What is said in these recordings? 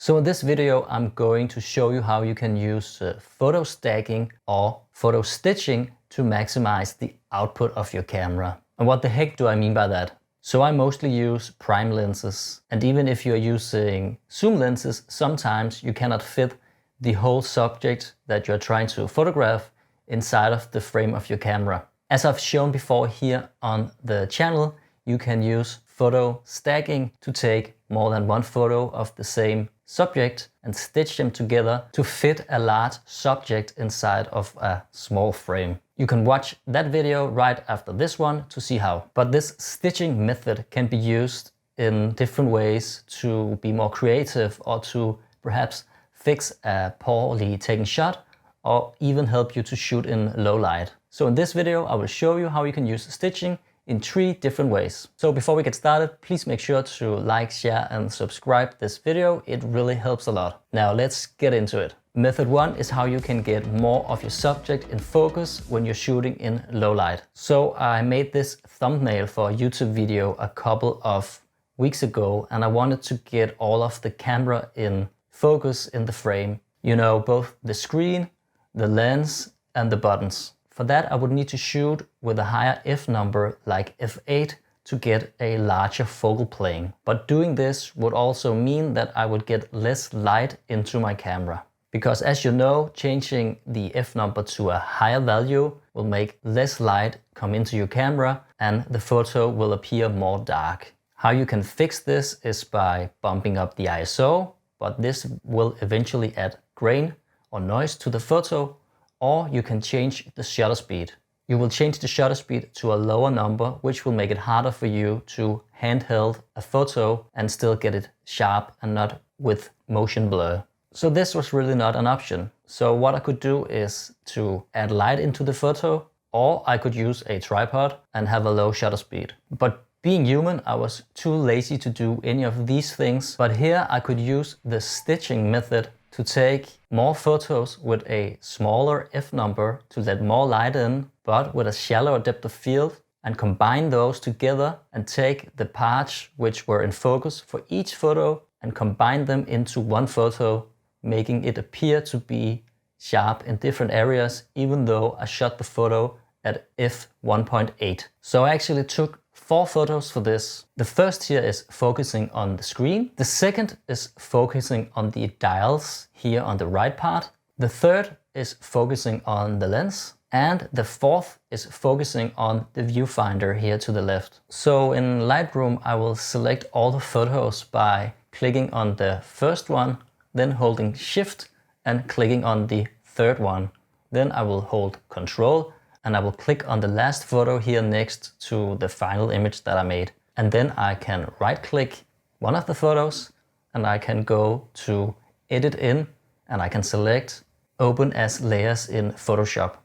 So in this video, I'm going to show you how you can use photo stacking or photo stitching to maximize the output of your camera. And what the heck do I mean by that? So I mostly use prime lenses, and even if you're using zoom lenses, sometimes you cannot fit the whole subject that you're trying to photograph inside of the frame of your camera. As I've shown before here on the channel, you can use photo stacking to take more than one photo of the same subject and stitch them together to fit a large subject inside of a small frame. You can watch that video right after this one to see how. But this stitching method can be used in different ways to be more creative or to perhaps fix a poorly taken shot or even help you to shoot in low light. So in this video, I will show you how you can use stitching in 3 different ways. So before we get started, please make sure to like, share and subscribe this video. It really helps a lot. Now let's get into it. Method 1 is how you can get more of your subject in focus when you're shooting in low light. So I made this thumbnail for a YouTube video a couple of weeks ago, and I wanted to get all of the camera in focus in the frame. You know, both the screen, the lens and the buttons. For that, I would need to shoot with a higher f number like f8 to get a larger focal plane. But doing this would also mean that I would get less light into my camera. Because as you know, changing the f number to a higher value will make less light come into your camera and the photo will appear more dark. How you can fix this is by bumping up the ISO, but this will eventually add grain or noise to the photo. Or you can change the shutter speed. You will change the shutter speed to a lower number, which will make it harder for you to handheld a photo and still get it sharp and not with motion blur. So this was really not an option. So what I could do is to add light into the photo, or I could use a tripod and have a low shutter speed. But being human, I was too lazy to do any of these things. But here I could use the stitching method to take more photos with a smaller f number to let more light in, but with a shallower depth of field, and combine those together and take the parts which were in focus for each photo and combine them into one photo, making it appear to be sharp in different areas, even though I shot the photo at f1.8. So I actually took 4 photos for this. The first here is focusing on the screen. The second is focusing on the dials here on the right part. The third is focusing on the lens. And the fourth is focusing on the viewfinder here to the left. So in Lightroom, I will select all the photos by clicking on the first one, then holding Shift and clicking on the third one. Then I will hold Control and I will click on the last photo here next to the final image that I made. And then I can right click one of the photos and I can go to Edit In and I can select Open as Layers in Photoshop.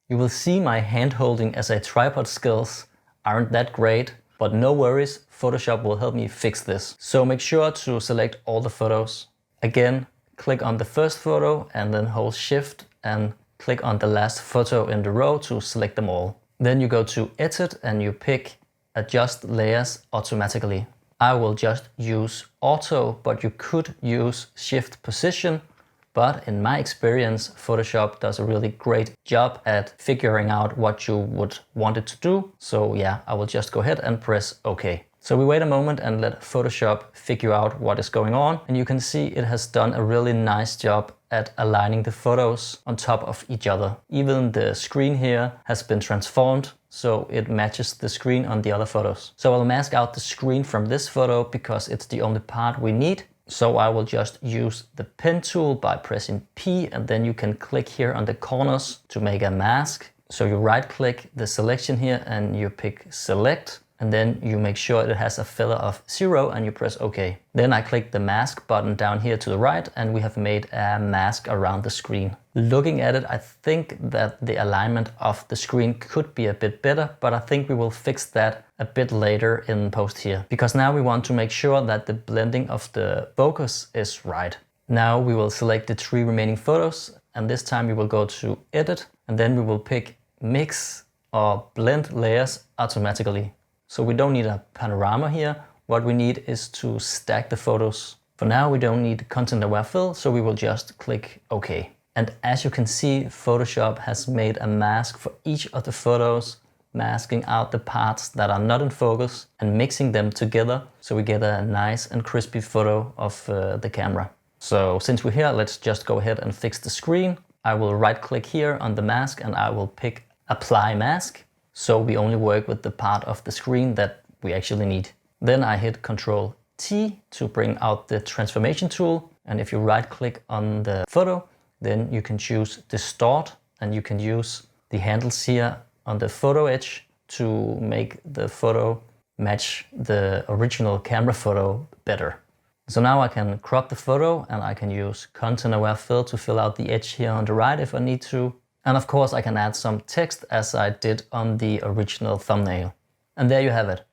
You will see my hand holding as a tripod skills aren't that great, but no worries, Photoshop will help me fix this. So make sure to select all the photos. Again, click on the first photo and then hold Shift and click on the last photo in the row to select them all. Then you go to Edit and you pick Adjust Layers automatically. I will just use Auto, but you could use Shift Position. But in my experience, Photoshop does a really great job at figuring out what you would want it to do. So yeah, I will just go ahead and press OK. So we wait a moment and let Photoshop figure out what is going on. And you can see it has done a really nice job at aligning the photos on top of each other. Even the screen here has been transformed so it matches the screen on the other photos. So I'll mask out the screen from this photo because it's the only part we need. So I will just use the pen tool by pressing P, and then you can click here on the corners to make a mask. So you right click the selection here and you pick Select. And then you make sure it has a feather of 0 and you press OK. Then I click the mask button down here to the right and we have made a mask around the screen. Looking at it, I think that the alignment of the screen could be a bit better, but I think we will fix that a bit later in post here. Because now we want to make sure that the blending of the focus is right. Now we will select the 3 remaining photos and this time we will go to Edit and then we will pick Mix or Blend Layers automatically. So we don't need a panorama here. What we need is to stack the photos. For now, we don't need content-aware fill, so we will just click OK. And as you can see, Photoshop has made a mask for each of the photos, masking out the parts that are not in focus and mixing them together so we get a nice and crispy photo of the camera. So since we're here, let's just go ahead and fix the screen. I will right click here on the mask and I will pick Apply Mask. So we only work with the part of the screen that we actually need. Then I hit Ctrl T to bring out the transformation tool. And if you right click on the photo, then you can choose Distort, and you can use the handles here on the photo edge to make the photo match the original camera photo better. So now I can crop the photo and I can use content-aware fill to fill out the edge here on the right if I need to. And of course I can add some text as I did on the original thumbnail. And there you have it.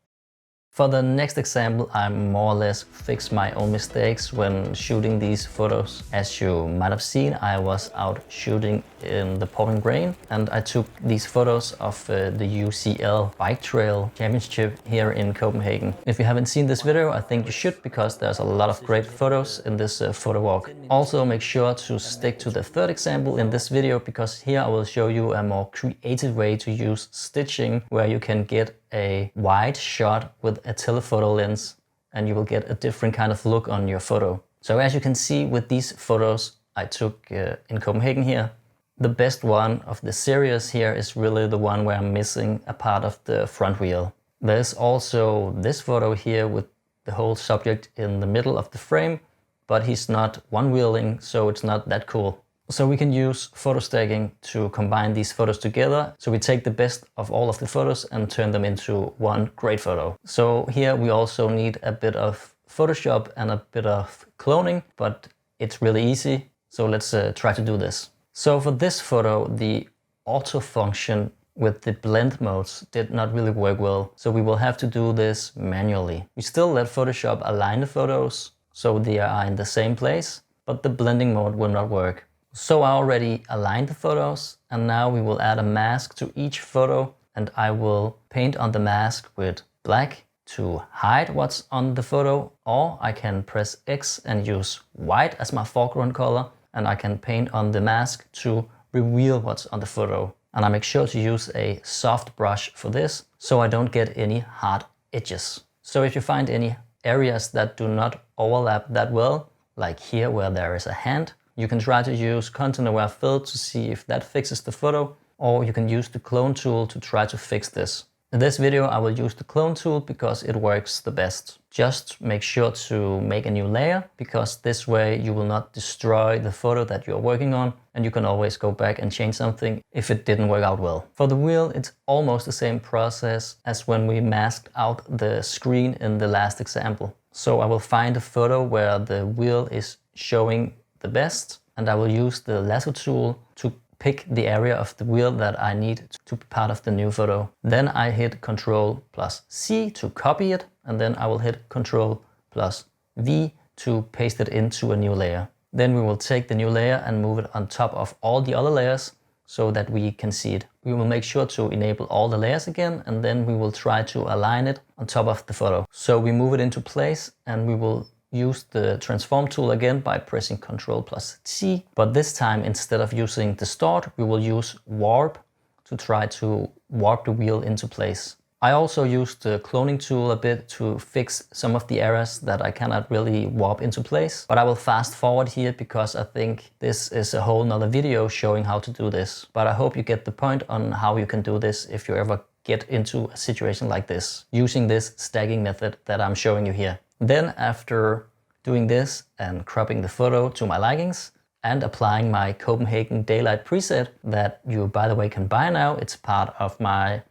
For the next example, I more or less fixed my own mistakes when shooting these photos. As you might have seen, I was out shooting in the pouring rain and I took these photos of the UCL Bike Trail Championship here in Copenhagen. If you haven't seen this video, I think you should, because there's a lot of great photos in this photo walk. Also make sure to stick to the third example in this video, because here I will show you a more creative way to use stitching, where you can get a wide shot with a telephoto lens and you will get a different kind of look on your photo. So as you can see with these photos I took in Copenhagen here, the best one of the series here is really the one where I'm missing a part of the front wheel. There's also this photo here with the whole subject in the middle of the frame, but he's not one-wheeling, so it's not that cool. So we can use photo stacking to combine these photos together. So we take the best of all of the photos and turn them into one great photo. So here we also need a bit of Photoshop and a bit of cloning, but it's really easy. So let's try to do this. So for this photo, the auto function with the blend modes did not really work well. So we will have to do this manually. We still let Photoshop align the photos so they are in the same place, but the blending mode will not work. So I already aligned the photos, and now we will add a mask to each photo, and I will paint on the mask with black to hide what's on the photo, or I can press X and use white as my foreground color, and I can paint on the mask to reveal what's on the photo. And I make sure to use a soft brush for this, so I don't get any hard edges. So if you find any areas that do not overlap that well, like here where there is a hand, you can try to use content-aware fill to see if that fixes the photo, or you can use the clone tool to try to fix this. In this video I will use the clone tool because it works the best. Just make sure to make a new layer, because this way you will not destroy the photo that you're working on, and you can always go back and change something if it didn't work out well. For the wheel, it's almost the same process as when we masked out the screen in the last example. So I will find a photo where the wheel is showing the best, and I will use the lasso tool to pick the area of the wheel that I need to be part of the new photo. Then I hit Ctrl plus C to copy it, and then I will hit Ctrl plus V to paste it into a new layer. Then we will take the new layer and move it on top of all the other layers so that we can see it. We will make sure to enable all the layers again, and then we will try to align it on top of the photo. So we move it into place, and we will use the transform tool again by pressing Ctrl plus T, but this time instead of using distort, we will use warp to try to warp the wheel into place. I also used the cloning tool a bit to fix some of the areas that I cannot really warp into place, but I will fast forward here because I think this is a whole nother video showing how to do this. But I hope you get the point on how you can do this if you ever get into a situation like this, using this stacking method that I'm showing you here. Then after doing this and cropping the photo to my likings and applying my Copenhagen Daylight preset that you, by the way, can buy now. It's part of my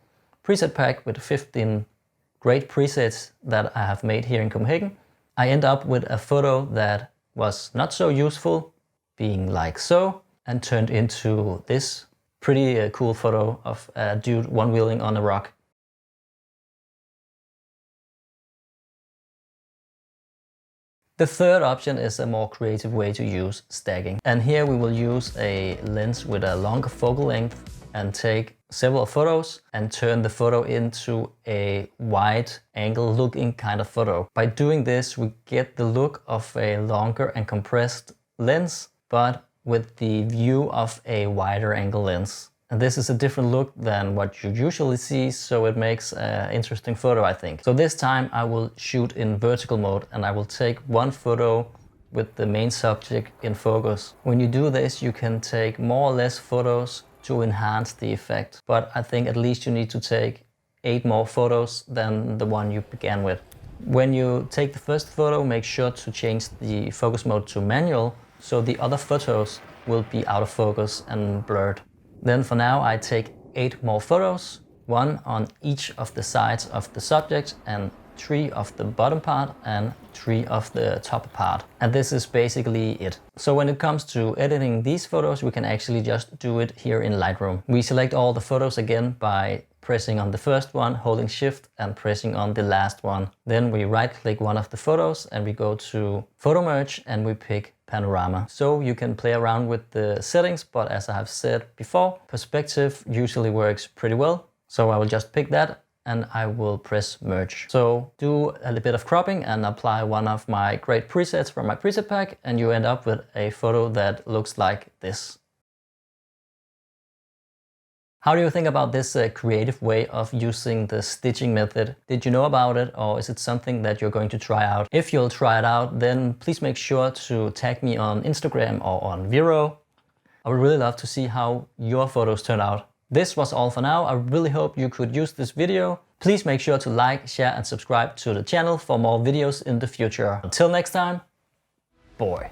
preset pack with 15 great presets that I have made here in Copenhagen. I end up with a photo that was not so useful, being like so, and turned into this pretty cool photo of a dude one-wheeling on a rock. The third option is a more creative way to use stacking. And here we will use a lens with a longer focal length and take several photos and turn the photo into a wide angle looking kind of photo. By doing this, we get the look of a longer and compressed lens, but with the view of a wider angle lens. And this is a different look than what you usually see, so it makes an interesting photo, I think. So this time I will shoot in vertical mode, and I will take one photo with the main subject in focus. When you do this, you can take more or less photos to enhance the effect. But I think at least you need to take 8 more photos than the one you began with. When you take the first photo, make sure to change the focus mode to manual, so the other photos will be out of focus and blurred. Then for now I take 8 more photos, 1 on each of the sides of the subject and 3 of the bottom part and 3 of the top part. And this is basically it. So when it comes to editing these photos, we can actually just do it here in Lightroom. We select all the photos again by pressing on the first one, holding Shift and pressing on the last one. Then we right click one of the photos and we go to Photo Merge and we pick Panorama. So you can play around with the settings, but as I have said before, perspective usually works pretty well. So I will just pick that and I will press Merge. So do a little bit of cropping and apply one of my great presets from my preset pack, and you end up with a photo that looks like this. How do you think about this creative way of using the stitching method? Did you know about it, or is it something that you're going to try out? If you'll try it out, then please make sure to tag me on Instagram or on Vero. I would really love to see how your photos turn out. This was all for now. I really hope you could use this video. Please make sure to like, share and subscribe to the channel for more videos in the future. Until next time, boy.